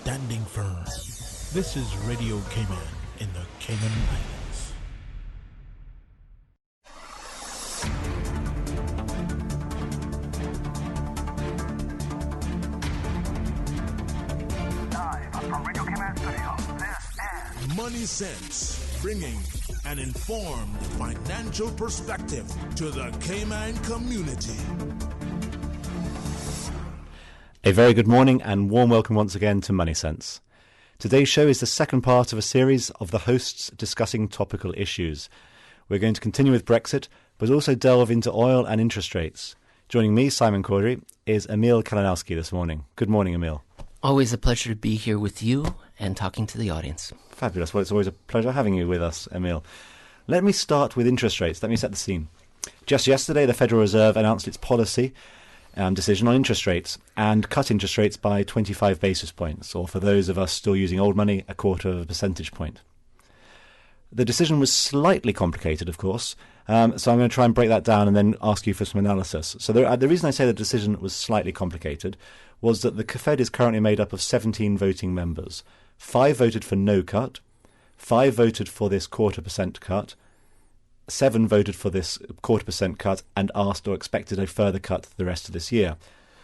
standing firm. This is Radio Cayman in the Cayman Islands. Live from Radio Cayman Studio, this is Money Sense, bringing an informed financial perspective to the Cayman community. A very good morning and warm welcome once again to Money Sense. Today's show is the second part of a series of the hosts discussing topical issues. We're going to continue with Brexit, but also delve into oil and interest rates. Joining me, Simon Cordery, is Emil Kalinowski this morning. Good morning, Emil. Always a pleasure to be here with you and talking to the audience. Fabulous. Well, it's always a pleasure having you with us, Emil. Let me start with interest rates. Let me set the scene. Just yesterday, the Federal Reserve announced its policy decision on interest rates and cut interest rates by 25 basis points, or for those of us still using old money, a quarter of a percentage point. The decision was slightly complicated, of course, so I'm going to try and break that down and then ask you for some analysis. So the reason I say the decision was slightly complicated was that the Fed is currently made up of 17 voting members. 5 voted for no cut, 5 voted for this 0.25% cut, 7 voted for this 0.25% cut and asked or expected a further cut the rest of this year.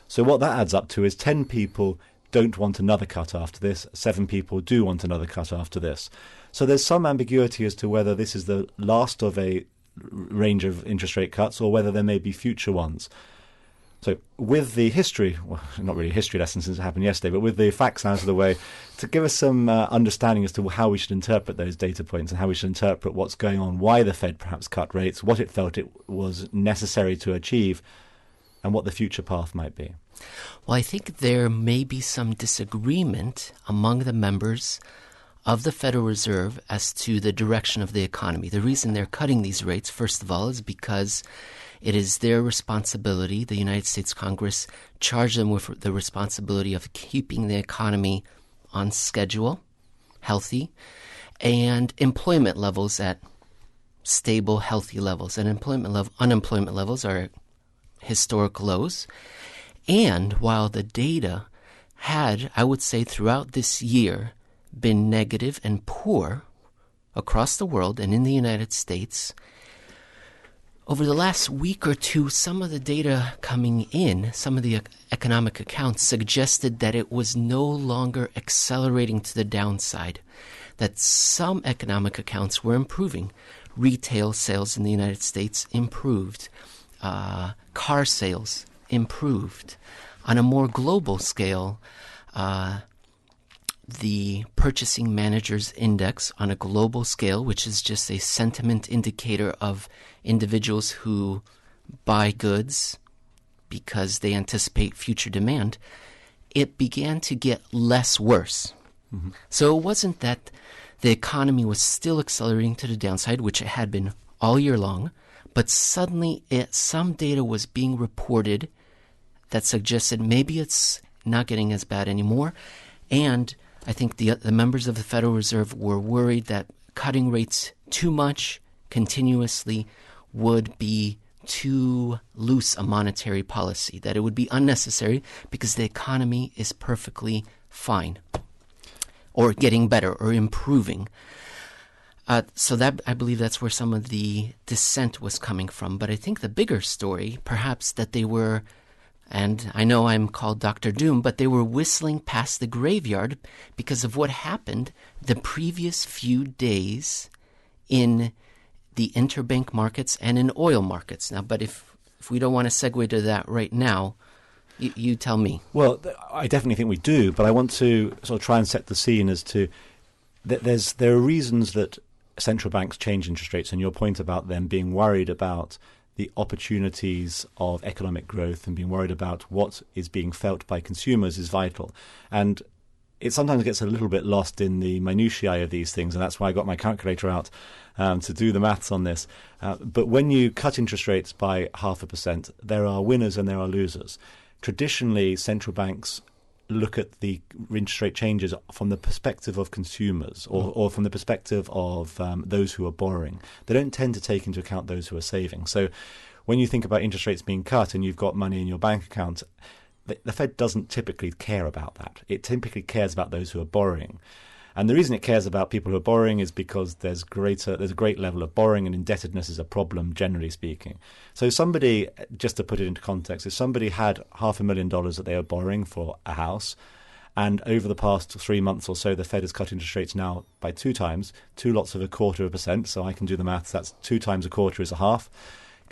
So what that adds up to is 10 people don't want another cut after this, 7 people do want another cut after this. So there's some ambiguity as to whether this is the last of a range of interest rate cuts or whether there may be future ones. So with the history, well, not really a history lesson since it happened yesterday, but with the facts out of the way, to give us some understanding as to how we should interpret those data points and how we should interpret what's going on, why the Fed perhaps cut rates, what it felt it was necessary to achieve, and what the future path might be. Well, I think there may be some disagreement among the members of the Federal Reserve as to the direction of the economy. The reason they're cutting these rates, first of all, is because it is their responsibility. The United States Congress charged them with the responsibility of keeping the economy on schedule, healthy, and employment levels at stable, healthy levels. And unemployment levels are at historic lows. And while the data had, I would say, throughout this year been negative and poor across the world and in the United States, over the last week or two, some of the data coming in, some of the economic accounts suggested that it was no longer accelerating to the downside, that some economic accounts were improving. Retail sales in the United States improved. Car sales improved. On a more global scale, the Purchasing Managers Index on a global scale, which is just a sentiment indicator of individuals who buy goods because they anticipate future demand, it began to get less worse. Mm-hmm. So it wasn't that the economy was still accelerating to the downside, which it had been all year long, but suddenly some data was being reported that suggested maybe it's not getting as bad anymore. And I think the members of the Federal Reserve were worried that cutting rates too much continuously would be too loose a monetary policy, that it would be unnecessary because the economy is perfectly fine or getting better or improving. So that I believe that's where some of the dissent was coming from. But I think the bigger story, perhaps that they were, and I know I'm called Dr. Doom, but they were whistling past the graveyard because of what happened the previous few days in the interbank markets and in oil markets. Now, but if we don't want to segue to that right now, you tell me. Well, I definitely think we do, but I want to sort of try and set the scene as to there are reasons that central banks change interest rates, and your point about them being worried about the opportunities of economic growth and being worried about what is being felt by consumers is vital. And it sometimes gets a little bit lost in the minutiae of these things, and that's why I got my calculator out to do the maths on this. But when you cut interest rates by 0.5%, there are winners and there are losers. Traditionally, central banks look at the interest rate changes from the perspective of consumers or from the perspective of those who are borrowing. They don't tend to take into account those who are saving. So when you think about interest rates being cut and you've got money in your bank account, the Fed doesn't typically care about that. It typically cares about those who are borrowing. And the reason it cares about people who are borrowing is because there's a great level of borrowing, and indebtedness is a problem, generally speaking. So somebody, just to put it into context, if somebody had $500,000 that they were borrowing for a house, and over the past 3 months or so, the Fed has cut interest rates now by 2 times, 2 lots of 0.25%, so I can do the maths, that's 2 times a quarter is a half.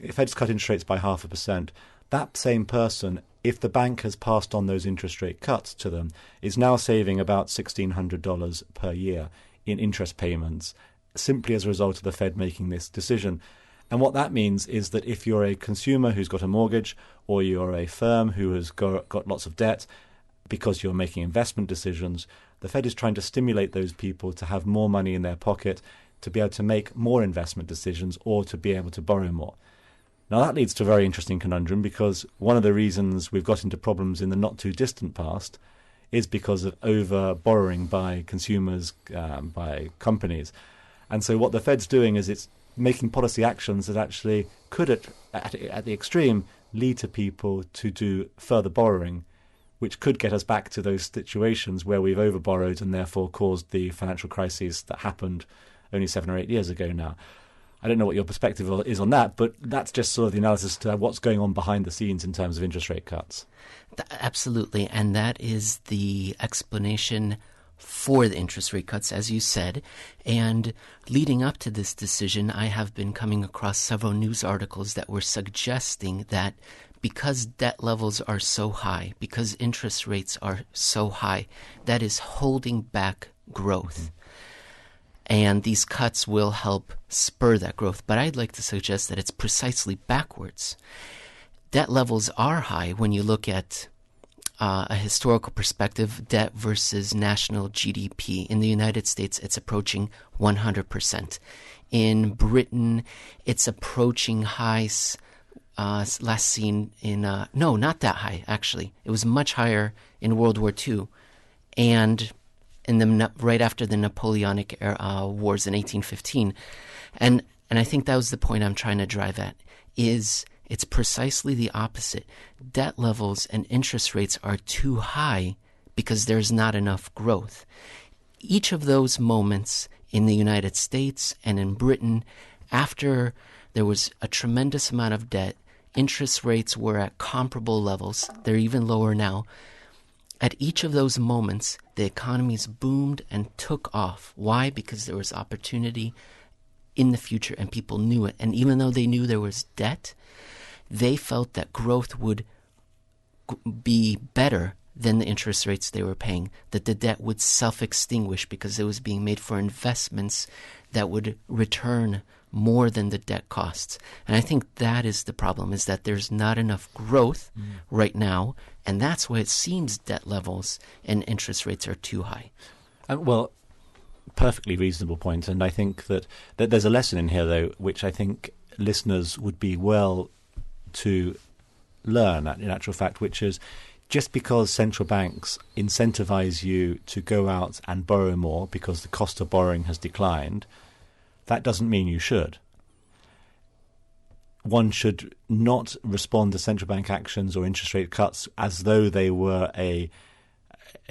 If Fed's cut interest rates by 0.5%, that same person, if the bank has passed on those interest rate cuts to them, is now saving about $1,600 per year in interest payments, simply as a result of the Fed making this decision. And what that means is that if you're a consumer who's got a mortgage, or you're a firm who has got lots of debt because you're making investment decisions, the Fed is trying to stimulate those people to have more money in their pocket, to be able to make more investment decisions, or to be able to borrow more. Now, that leads to a very interesting conundrum, because one of the reasons we've got into problems in the not-too-distant past is because of over-borrowing by consumers, by companies. And so what the Fed's doing is it's making policy actions that actually could, at the extreme, lead to people to do further borrowing, which could get us back to those situations where we've over-borrowed and therefore caused the financial crises that happened only 7 or 8 years ago now. I don't know what your perspective is on that, but that's just sort of the analysis to what's going on behind the scenes in terms of interest rate cuts. Absolutely, and that is the explanation for the interest rate cuts, as you said. And leading up to this decision, I have been coming across several news articles that were suggesting that because debt levels are so high, because interest rates are so high, that is holding back growth. And these cuts will help spur that growth. But I'd like to suggest that it's precisely backwards. Debt levels are high when you look at a historical perspective, debt versus national GDP. In the United States, it's approaching 100%. In Britain, it's approaching highs last seen in, no, not that high, actually. It was much higher in World War II. And right after the Napoleonic Wars in 1815. And I think that was the point I'm trying to drive at, is it's precisely the opposite. Debt levels and interest rates are too high because there's not enough growth. Each of those moments in the United States and in Britain, after there was a tremendous amount of debt, interest rates were at comparable levels. They're even lower now. At each of those moments, the economies boomed and took off. Why? Because there was opportunity in the future and people knew it. And even though they knew there was debt, they felt that growth would be better than the interest rates they were paying, that the debt would self-extinguish because it was being made for investments that would return more than the debt costs. And I think that is the problem, is that there's not enough growth right now, and that's why it seems debt levels and interest rates are too high. Well, perfectly reasonable point, and I think that there's a lesson in here, though, which I think listeners would be well to learn, in actual fact, which is just because central banks incentivize you to go out and borrow more because the cost of borrowing has declined, that doesn't mean you should. One should not respond to central bank actions or interest rate cuts as though they were a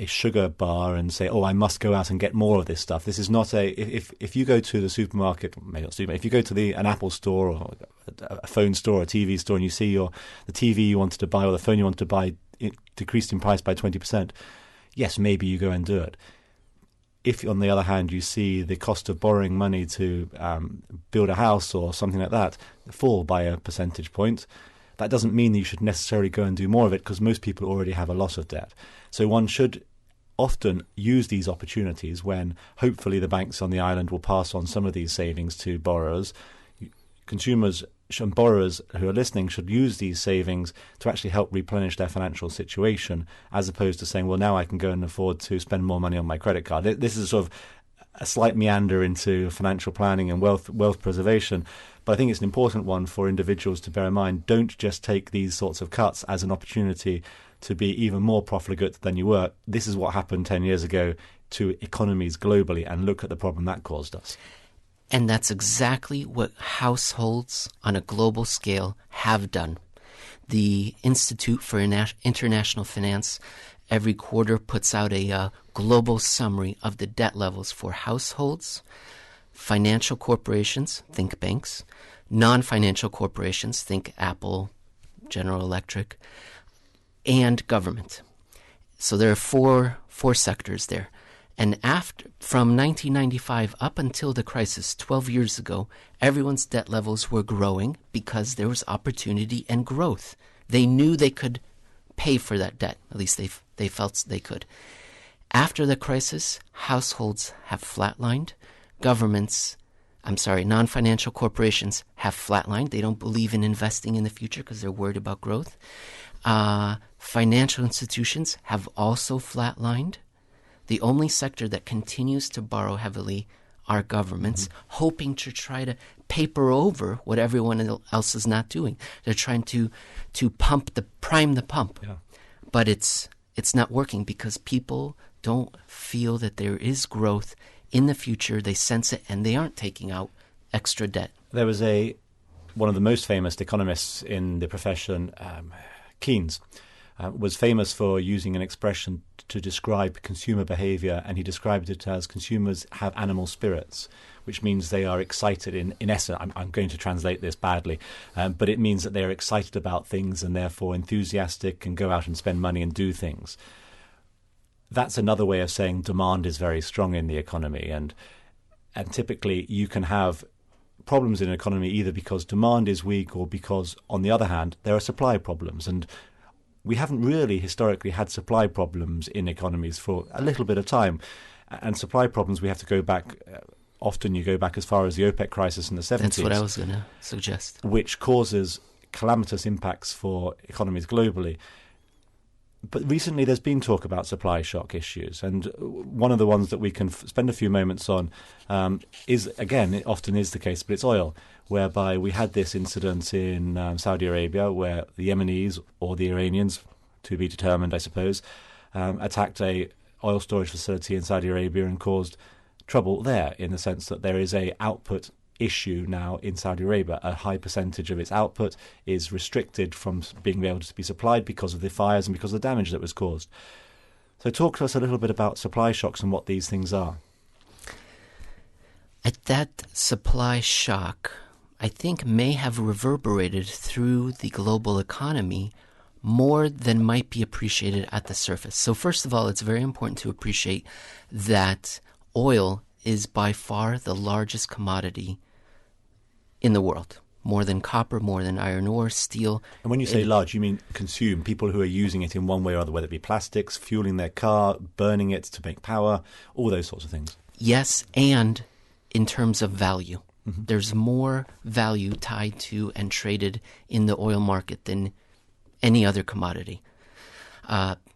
sugar bar and say, oh, I must go out and get more of this stuff. This is not if you go to the supermarket, maybe not supermarket, if you go to an Apple store or a phone store or a TV store and you see the TV you wanted to buy or the phone you wanted to buy decreased in price by 20%, yes, maybe you go and do it. If, on the other hand, you see the cost of borrowing money to build a house or something like that fall by a percentage point, that doesn't mean that you should necessarily go and do more of it, because most people already have a lot of debt. So one should often use these opportunities when hopefully the banks on the island will pass on some of these savings to borrowers. Consumers and borrowers who are listening should use these savings to actually help replenish their financial situation, as opposed to saying, well, now I can go and afford to spend more money on my credit card. This is sort of a slight meander into financial planning and wealth preservation, but I think it's an important one for individuals to bear in mind. Don't just take these sorts of cuts as an opportunity to be even more profligate than you were. This is what happened 10 years ago to economies globally, and look at the problem that caused us. And that's exactly what households on a global scale have done. The Institute for International Finance every quarter puts out a global summary of the debt levels for households, financial corporations, think banks, non-financial corporations, think Apple, General Electric, and government. So there are four sectors there. And from 1995 up until the crisis 12 years ago, everyone's debt levels were growing because there was opportunity and growth. They knew they could pay for that debt. At least they felt they could. After the crisis, households have flatlined. Non-financial corporations have flatlined. They don't believe in investing in the future because they're worried about growth. Financial institutions have also flatlined. The only sector that continues to borrow heavily are governments, hoping to try to paper over what everyone else is not doing. They're trying to prime the pump. Yeah. But it's not working because people don't feel that there is growth in the future. They sense it, and they aren't taking out extra debt. There was one of the most famous economists in the profession, Keynes, was famous for using an expression to describe consumer behavior, and he described it as consumers have animal spirits, which means they are excited. In essence, I'm going to translate this badly, but it means that they're excited about things and therefore enthusiastic and go out and spend money and do things. That's another way of saying demand is very strong in the economy, and typically you can have problems in an economy either because demand is weak or because, on the other hand, there are supply problems. And we haven't really historically had supply problems in economies for a little bit of time. And supply problems, we have to go back, often you go back as far as the OPEC crisis in the 70s. That's what I was going to suggest. Which causes calamitous impacts for economies globally. But recently there's been talk about supply shock issues, and one of the ones that we can spend a few moments on is, again, it often is the case, but it's oil, whereby we had this incident in Saudi Arabia where the Yemenis, or the Iranians, to be determined, I suppose, attacked a oil storage facility in Saudi Arabia and caused trouble there, in the sense that there is a output issue now in Saudi Arabia. A high percentage of its output is restricted from being able to be supplied because of the fires and because of the damage that was caused. So talk to us a little bit about supply shocks and what these things are. That supply shock, I think, may have reverberated through the global economy more than might be appreciated at the surface. So first of all, it's very important to appreciate that oil is by far the largest commodity in the world, more than copper, more than iron ore, steel. And when you say large, you mean consume, people who are using it in one way or other, whether it be plastics, fueling their car, burning it to make power, all those sorts of things. Yes, and in terms of value. Mm-hmm. There's more value tied to and traded in the oil market than any other commodity.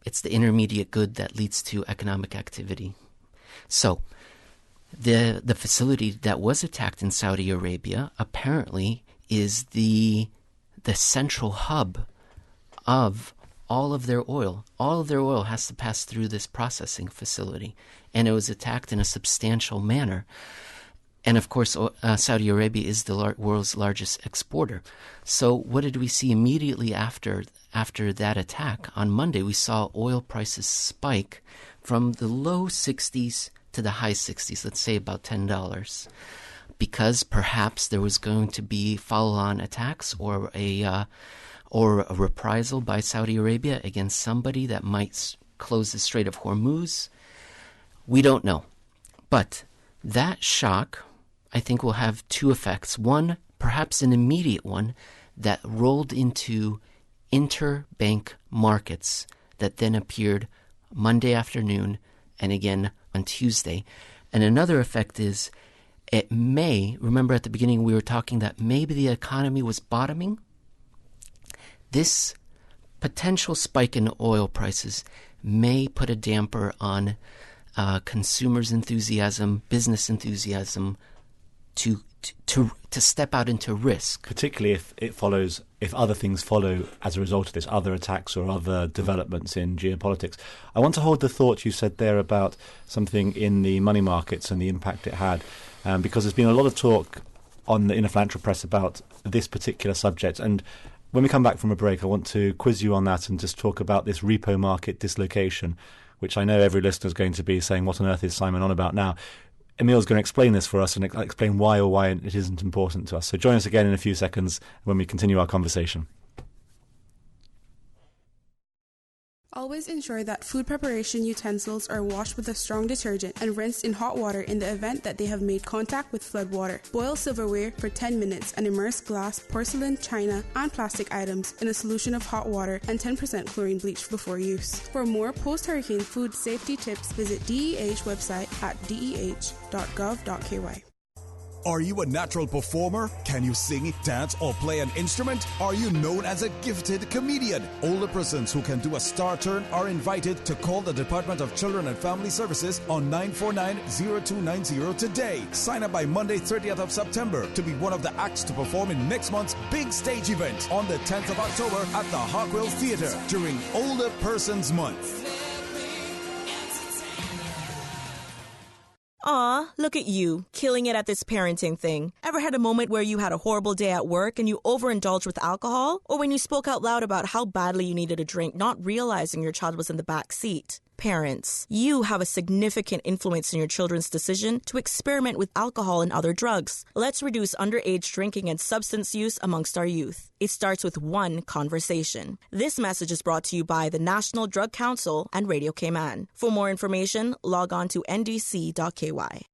It's the intermediate good that leads to economic activity. So the facility that was attacked in Saudi Arabia apparently is the central hub of all of their oil. All of their oil has to pass through this processing facility, and it was attacked in a substantial manner. And of course, Saudi Arabia is the world's largest exporter. So what did we see immediately after that attack? On Monday, we saw oil prices spike from the low 60s to the high 60s, let's say about $10, because perhaps there was going to be follow-on attacks or a reprisal by Saudi Arabia against somebody that might close the Strait of Hormuz. We don't know. But that shock, I think, will have two effects. One, perhaps an immediate one, that rolled into interbank markets that then appeared Monday afternoon and again on Tuesday. And another effect is it may, remember at the beginning we were talking that maybe the economy was bottoming? This potential spike in oil prices may put a damper on consumers' enthusiasm, business enthusiasm to step out into risk. Particularly if other things follow as a result of this, other attacks or other developments in geopolitics. I want to hold the thought you said there about something in the money markets and the impact it had, because there's been a lot of talk in the financial press about this particular subject, and when we come back from a break, I want to quiz you on that and just talk about this repo market dislocation, which I know every listener is going to be saying, what on earth is Simon on about now? Emil's going to explain this for us and explain why it isn't important to us. So join us again in a few seconds when we continue our conversation. Always ensure that food preparation utensils are washed with a strong detergent and rinsed in hot water in the event that they have made contact with flood water. Boil silverware for 10 minutes and immerse glass, porcelain, china, and plastic items in a solution of hot water and 10% chlorine bleach before use. For more post-hurricane food safety tips, visit DEH website at deh.gov.ky. Are you a natural performer? Can you sing, dance, or play an instrument? Are you known as a gifted comedian? Older persons who can do a star turn are invited to call the Department of Children and Family Services on 949-0290 today. Sign up by Monday, 30th of September to be one of the acts to perform in next month's big stage event on the 10th of October at the Hawkwill Theatre during Older Persons Month. Aw, look at you, killing it at this parenting thing. Ever had a moment where you had a horrible day at work and you overindulged with alcohol? Or when you spoke out loud about how badly you needed a drink, not realizing your child was in the back seat? Parents, you have a significant influence in your children's decision to experiment with alcohol and other drugs. Let's reduce underage drinking and substance use amongst our youth. It starts with one conversation. This message is brought to you by the National Drug Council and Radio Cayman. For more information, log on to ndc.ky.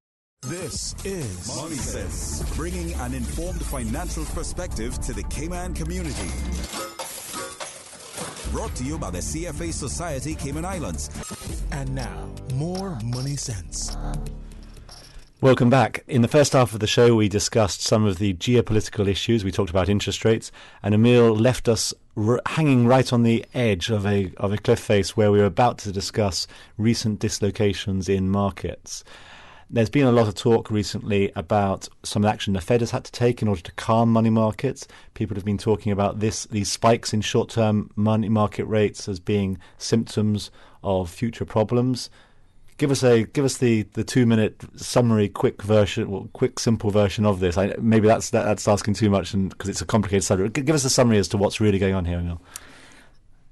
This is Money Sense, bringing an informed financial perspective to the Cayman community. Brought to you by the CFA Society Cayman Islands. And now, more Money Sense. Welcome back. In the first half of the show, we discussed some of the geopolitical issues. We talked about interest rates, and Emil left us hanging right on the edge of a cliff face where we were about to discuss recent dislocations in markets. There's been a lot of talk recently about some action the Fed has had to take in order to calm money markets. People have been talking about these spikes in short-term money market rates as being symptoms of future problems. Give us the 2-minute summary, quick simple version of this. Maybe that's asking too much, and because it's a complicated subject. Give us a summary as to what's really going on here, Emil.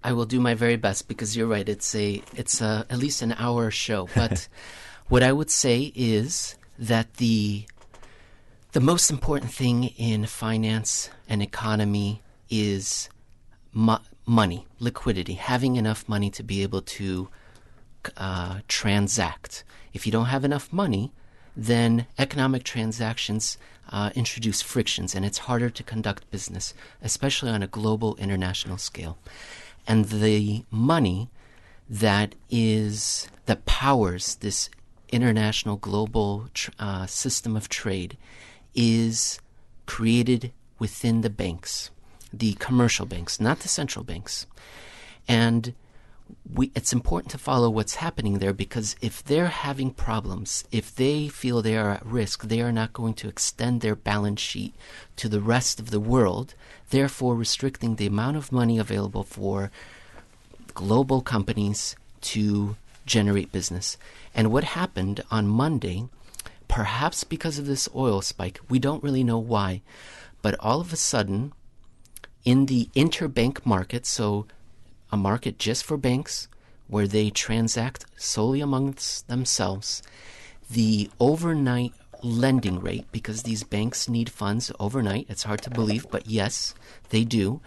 I will do my very best because you're right. It's at least an hour show, but. What I would say is that the most important thing in finance and economy is money, liquidity, having enough money to be able to transact. If you don't have enough money, then economic transactions introduce frictions, and it's harder to conduct business, especially on a global, international scale. And the money that powers this international global system of trade is created within the banks, the commercial banks, not the central banks. And it's important to follow what's happening there, because if they're having problems, if they feel they are at risk, they are not going to extend their balance sheet to the rest of the world, therefore restricting the amount of money available for global companies to generate business. And what happened on Monday, perhaps because of this oil spike, we don't really know why, but all of a sudden, in the interbank market, so a market just for banks where they transact solely amongst themselves, the overnight lending rate, because these banks need funds overnight, it's hard to believe, but yes, they do,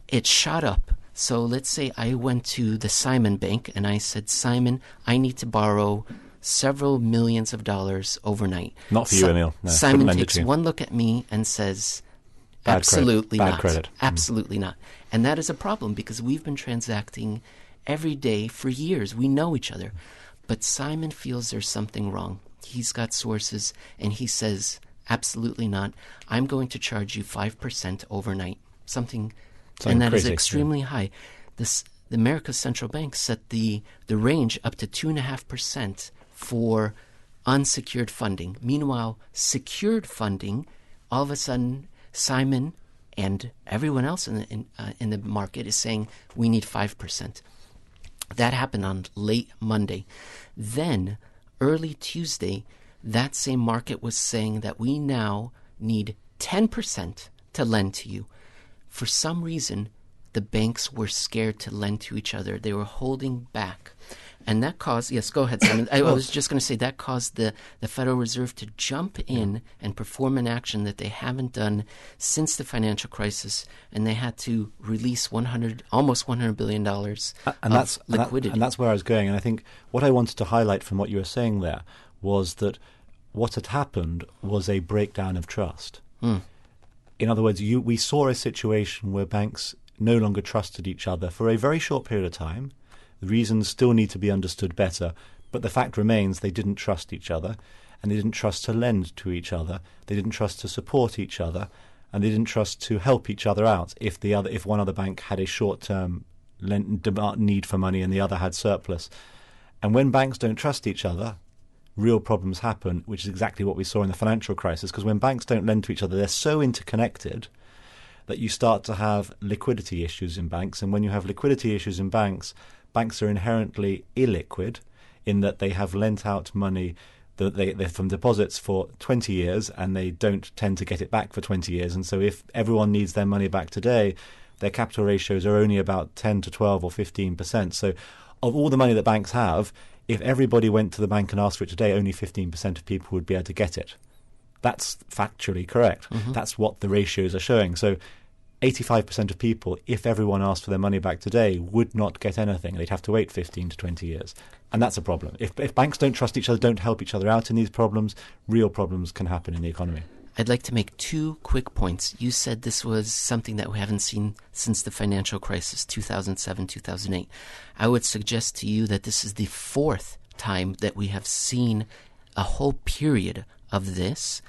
it shot up. So let's say I went to the Simon Bank and I said, Simon, I need to borrow several millions of dollars overnight. Not for you, Emil. No, Simon takes one look at me and says, absolutely not. Bad credit. Absolutely not. And that is a problem because we've been transacting every day for years. We know each other. But Simon feels there's something wrong. He's got sources and he says, absolutely not. I'm going to charge you 5% overnight. Something and that crazy, is extremely high. The America's central bank set the range up to 2.5% for unsecured funding. Meanwhile, secured funding, all of a sudden, Simon and everyone else in the market is saying we need 5%. That happened on late Monday. Then, early Tuesday, that same market was saying that we now need 10% to lend to you. for some reason, the banks were scared to lend to each other. They were holding back. And that caused, yes, go ahead, Simon. I was just going to say that caused the Federal Reserve to jump in and perform an action that they haven't done since the financial crisis, and they had to release almost $100 billion of liquidity. And that's where I was going. And I think what I wanted to highlight from what you were saying there was that what had happened was a breakdown of trust. In other words, we saw a situation where banks no longer trusted each other for a very short period of time. The reasons still need to be understood better, but the fact remains they didn't trust each other, and they didn't trust to lend to each other. They didn't trust to support each other, and they didn't trust to help each other out if one other bank had a short-term need for money and the other had surplus. And when banks don't trust each other, real problems happen, which is exactly what we saw in the financial crisis, because when banks don't lend to each other, they're so interconnected that you start to have liquidity issues in banks. And when you have liquidity issues in banks, banks are inherently illiquid in that they have lent out money that they're from deposits for 20 years and they don't tend to get it back for 20 years. And so if everyone needs their money back today, their capital ratios are only about 10 to 12 or 15%. So of all the money that banks have, if everybody went to the bank and asked for it today, only 15% of people would be able to get it. That's factually correct. That's what the ratios are showing. So 85% of people, if everyone asked for their money back today, would not get anything. They'd have to wait 15 to 20 years. And that's a problem. If banks don't trust each other, don't help each other out in these problems, real problems can happen in the economy. I'd like to make 2 quick points. You said this was something that we haven't seen since the financial crisis, 2007, 2008. I would suggest to you that this is the 4th time that we have seen a whole period of this,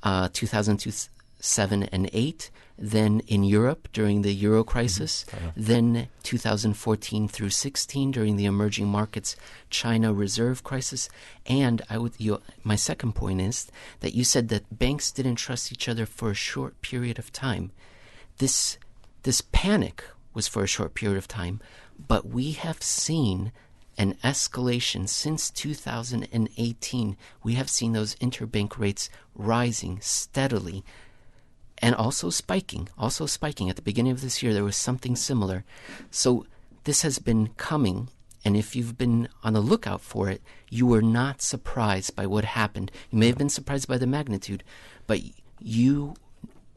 2007 and 8, then in Europe during the Euro crisis, then 2014 through 16 during the emerging markets China reserve crisis. And my second point is that you said that banks didn't trust each other for a short period of time. This panic was for a short period of time, but we have seen an escalation since 2018. We have seen those interbank rates rising steadily. And also spiking. At the beginning of this year, there was something similar. So this has been coming, and if you've been on the lookout for it, you were not surprised by what happened. You may have been surprised by the magnitude, but you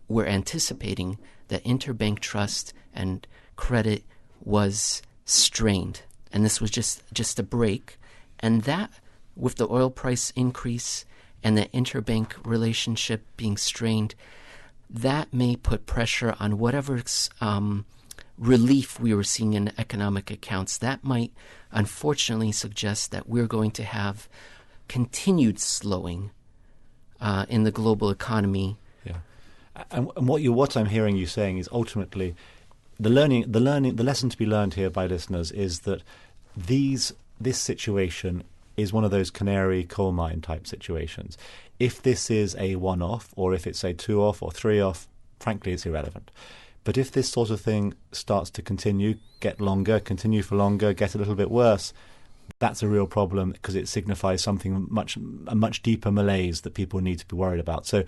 were anticipating that interbank trust and credit was strained. And this was just a break. And that, with the oil price increase and the interbank relationship being strained, that may put pressure on whatever relief we were seeing in economic accounts. That might unfortunately suggest that we're going to have continued slowing in the global economy. Yeah, and what I'm hearing you saying is ultimately the lesson to be learned here by listeners is that this situation is one of those canary coal mine type situations. If this is a one-off, or if it's a 2-off or 3-off, frankly, it's irrelevant. But if this sort of thing starts to continue for longer, get a little bit worse, that's a real problem because it signifies a much deeper malaise that people need to be worried about. So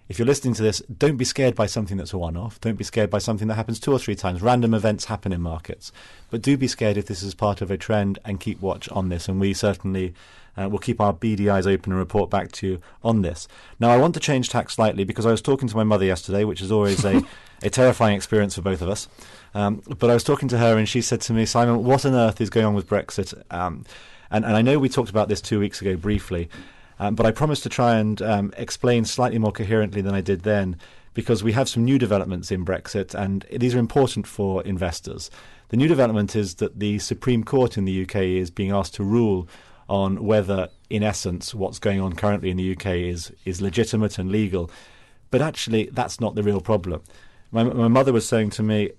if you're listening to this, don't be scared by something that's a one-off. Don't be scared by something that happens 2 or 3 times. Random events happen in markets. But do be scared if this is part of a trend and keep watch on this. And we certainly will keep our beady eyes open and report back to you on this. Now, I want to change tack slightly because I was talking to my mother yesterday, which is always a terrifying experience for both of us. But I was talking to her and she said to me, Simon, what on earth is going on with Brexit? And I know we talked about this 2 weeks ago briefly. But I promised to try and explain slightly more coherently than I did then, because we have some new developments in Brexit, and these are important for investors. The new development is that the Supreme Court in the UK is being asked to rule on whether, in essence, what's going on currently in the UK is legitimate and legal. But actually, that's not the real problem. My mother was saying to me,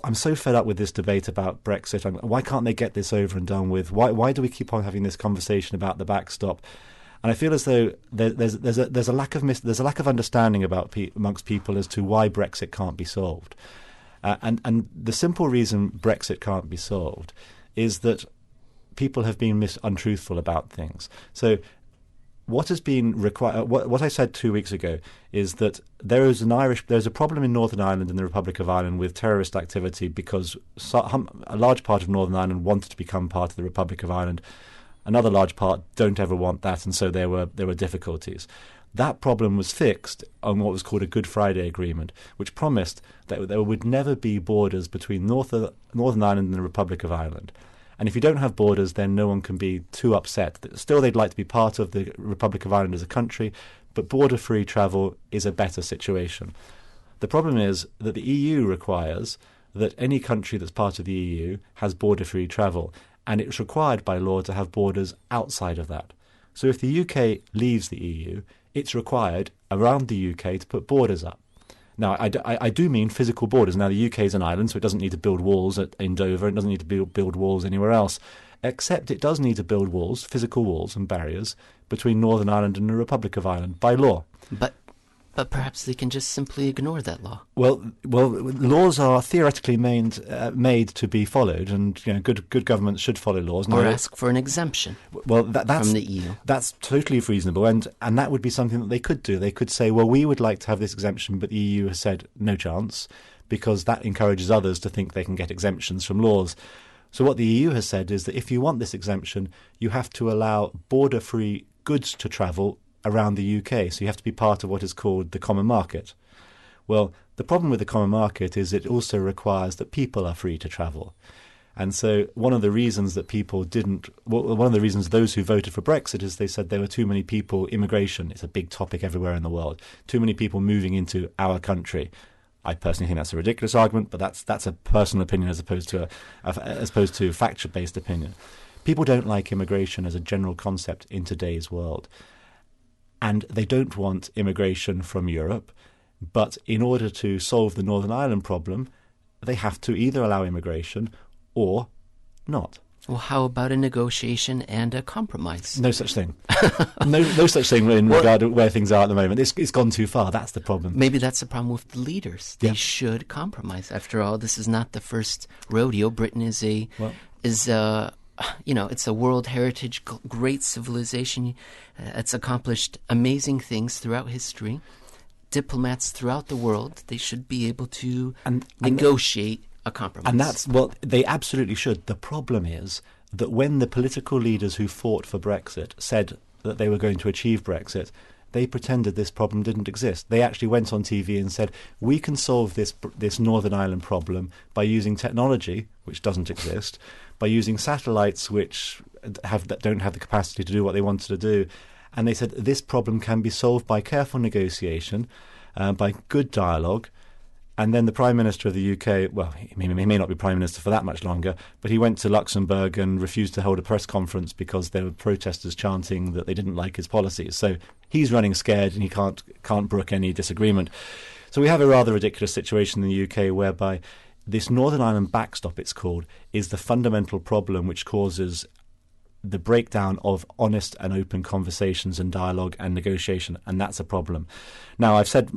I'm so fed up with this debate about Brexit. Why can't they get this over and done with? Why do we keep on having this conversation about the backstop? And I feel as though there's a lack of understanding amongst people as to why Brexit can't be solved, and the simple reason Brexit can't be solved is that people have been untruthful about things. So what has been required, what I said 2 weeks ago, is that there's a problem in Northern Ireland and the Republic of Ireland with terrorist activity because a large part of Northern Ireland wanted to become part of the Republic of Ireland. Another large part don't ever want that, and so there were difficulties. That problem was fixed on what was called a Good Friday Agreement, which promised that there would never be borders between Northern Ireland and the Republic of Ireland. And if you don't have borders, then no one can be too upset. Still, they'd like to be part of the Republic of Ireland as a country, but border-free travel is a better situation. The problem is that the EU requires that any country that's part of the EU has border-free travel, and it's required by law to have borders outside of that. So if the UK leaves the EU, it's required around the UK to put borders up. Now, I do mean physical borders. Now, the UK is an island, so it doesn't need to build walls in Dover. It doesn't need to build walls anywhere else, except it does need to build walls, physical walls and barriers between Northern Ireland and the Republic of Ireland by law. But perhaps they can just simply ignore that law. Well, laws are theoretically made to be followed, and good governments should follow laws. Or ask for an exemption. Well, that's from the EU. That's totally reasonable, and that would be something that they could do. They could say, well, we would like to have this exemption, but the EU has said no chance, because that encourages others to think they can get exemptions from laws. So what the EU has said is that if you want this exemption, you have to allow border-free goods to travel around the UK, so you have to be part of what is called the common market. Well, the problem with the common market is it also requires that people are free to travel. And so one of the reasons those who voted for Brexit is they said there were too many people, immigration, it's a big topic everywhere in the world, too many people moving into our country. I personally think that's a ridiculous argument, but that's a personal opinion as opposed to fact-based opinion. People don't like immigration as a general concept in today's world. And they don't want immigration from Europe, but in order to solve the Northern Ireland problem, they have to either allow immigration or not. Well, how about a negotiation and a compromise? No such thing. no such thing in regard to where things are at the moment. It's gone too far. That's the problem. Maybe that's the problem with the leaders. They should compromise. After all, this is not the first rodeo. Britain is it's a World Heritage, great civilization. It's accomplished amazing things throughout history. Diplomats throughout the world, they should be able to negotiate a compromise. And they absolutely should. The problem is that when the political leaders who fought for Brexit said that they were going to achieve Brexit, they pretended this problem didn't exist. They actually went on TV and said, we can solve this Northern Ireland problem by using technology, which doesn't exist, by using satellites which don't have the capacity to do what they wanted to do. And they said this problem can be solved by careful negotiation, by good dialogue. And then the Prime Minister of the UK, well, he may not be Prime Minister for that much longer, but he went to Luxembourg and refused to hold a press conference because there were protesters chanting that they didn't like his policies. So he's running scared and he can't brook any disagreement. So we have a rather ridiculous situation in the UK whereby this Northern Ireland backstop, it's called, is the fundamental problem which causes the breakdown of honest and open conversations and dialogue and negotiation, and that's a problem. Now, I've said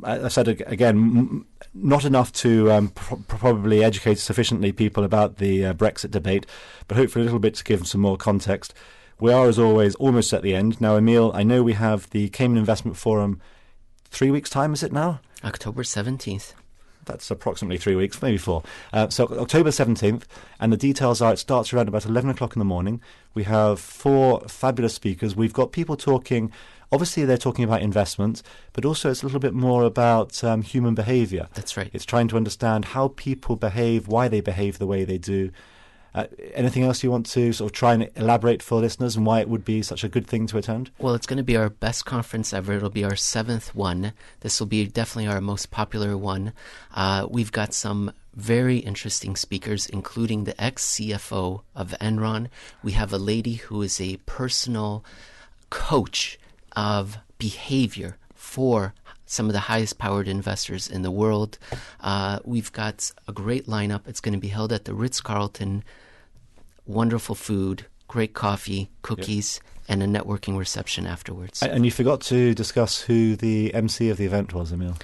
again, not enough to probably educate sufficiently people about the Brexit debate, but hopefully a little bit to give them some more context. We are, as always, almost at the end. Now, Emil, I know we have the Cayman Investment Forum 3 weeks' time, is it now? October 17th. That's approximately 3 weeks, maybe 4. So October 17th, and the details are it starts around about 11 o'clock in the morning. We have 4 fabulous speakers. We've got people talking, obviously they're talking about investment, but also it's a little bit more about human behaviour. That's right. It's trying to understand how people behave, why they behave the way they do. Anything else you want to sort of try and elaborate for listeners and why it would be such a good thing to attend? Well, it's going to be our best conference ever. It'll be our 7th one. This will be definitely our most popular one. We've got some very interesting speakers, including the ex-CFO of Enron. We have a lady who is a personal coach of behavior for some of the highest powered investors in the world. We've got a great lineup. It's going to be held at the Ritz-Carlton. Wonderful food, great coffee, cookies, and a networking reception afterwards. And you forgot to discuss who the MC of the event was, Emil.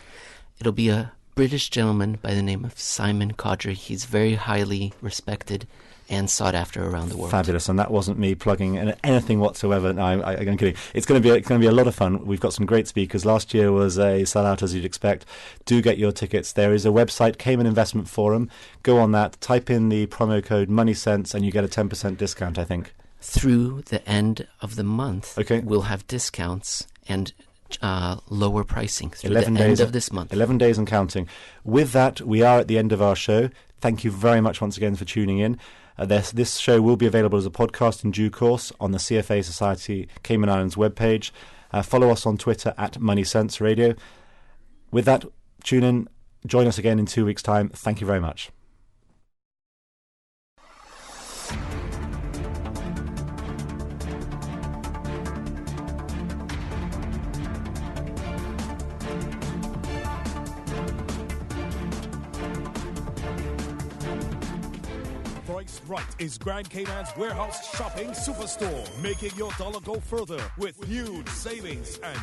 It'll be a British gentleman by the name of Simon Caudry. He's very highly respected and sought after around the world. Fabulous, and that wasn't me plugging anything whatsoever. No, I'm kidding. It's going to be a lot of fun. We've got some great speakers. Last year was a sellout, as you'd expect. Do get your tickets. There is a website, Cayman Investment Forum. Go on that, type in the promo code MoneySense, and you get a 10% discount, I think. Through the end of the month, okay, we'll have discounts and lower pricing through the end of this month. 11 days and counting. With that, we are at the end of our show. Thank you very much once again for tuning in. This show will be available as a podcast in due course on the CFA Society Cayman Islands webpage. Follow us on Twitter at MoneySense Radio. With that, tune in. Join us again in 2 weeks' time. Thank you very much. Price Right is Grand Cayman's warehouse shopping superstore, making your dollar go further with huge savings and